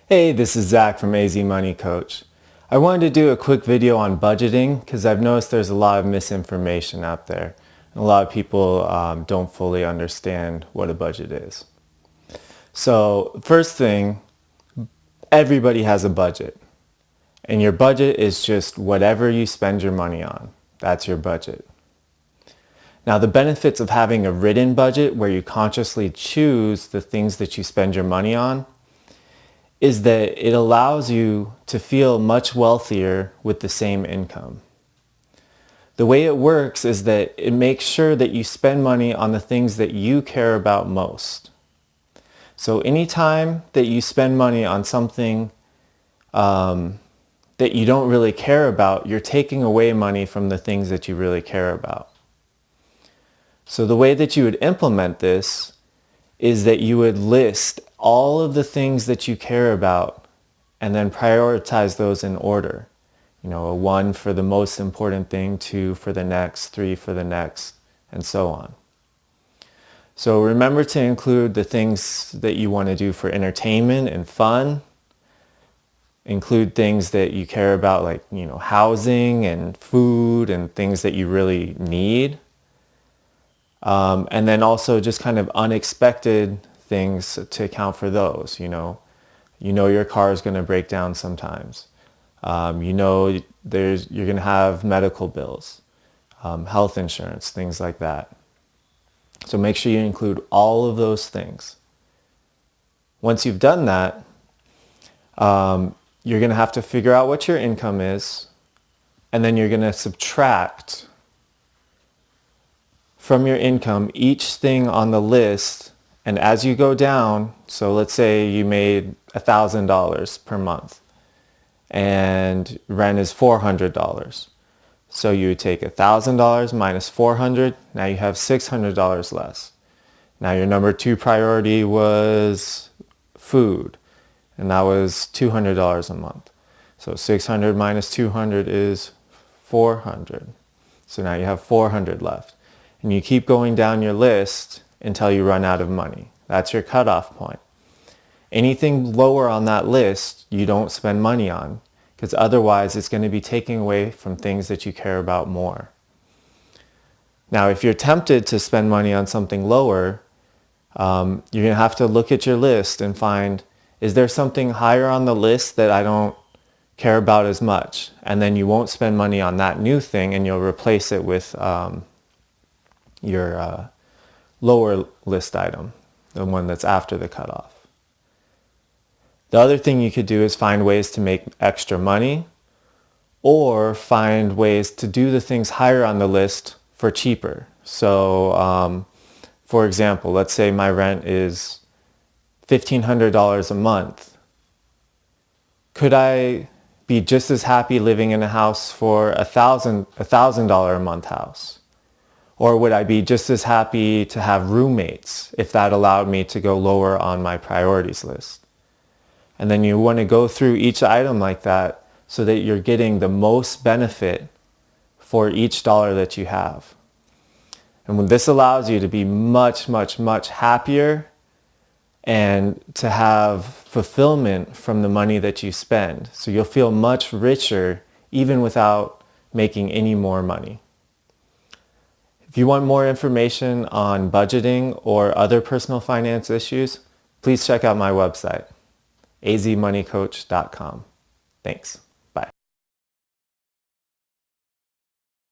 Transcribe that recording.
Hey, this is Zach from AZ Money Coach. I wanted to do a quick video on budgeting because I've noticed there's a lot of misinformation out there. And a lot of people don't fully understand what a budget is. So first thing, everybody has a budget. And your budget is just whatever you spend your money on. That's your budget. Now the benefits of having a written budget where you consciously choose the things that you spend your money on is that it allows you to feel much wealthier with the same income. The way it works is that it makes sure that you spend money on the things that you care about most. So anytime that you spend money on something that you don't really care about, you're taking away money from the things that you really care about. So the way that you would implement this is that you would list all of the things that you care about and then prioritize those in order. You know, a 1 for the most important thing, 2 for the next, 3 for the next, and so on. So remember to include the things that you want to do for entertainment and fun. Include things that you care about, like, housing and food and things that you really need. And then also just kind of unexpected things to account for those. You know your car is going to break down sometimes. You're going to have medical bills, health insurance, things like that. So make sure you include all of those things. Once you've done that, you're going to have to figure out what your income is, and then you're going to subtract from your income each thing on the list. And as you go down, so let's say you made $1,000 per month and rent is $400. So you would take $1,000 minus $400. Now you have $600 less. Now your number 2 priority was food, and that was $200 a month. So 600 minus 200 is 400. So now you have 400 left. And you keep going down your list until you run out of money. That's your cutoff point. Anything lower on that list, you don't spend money on, because otherwise it's going to be taking away from things that you care about more. Now, if you're tempted to spend money on something lower, you're going to have to look at your list and find, is there something higher on the list that I don't care about as much? And then you won't spend money on that new thing, and you'll replace it with your lower list item, the one that's after the cutoff. The other thing you could do is find ways to make extra money, or find ways to do the things higher on the list for cheaper. So for example, let's say my rent is $1,500 a month. Could I be just as happy living in a house for $1,000 a month house? Or would I be just as happy to have roommates if that allowed me to go lower on my priorities list? And then you want to go through each item like that so that you're getting the most benefit for each dollar that you have. And when this allows you to be much, much, much happier and to have fulfillment from the money that you spend. So you'll feel much richer even without making any more money. If you want more information on budgeting or other personal finance issues, please check out my website, azmoneycoach.com. Thanks.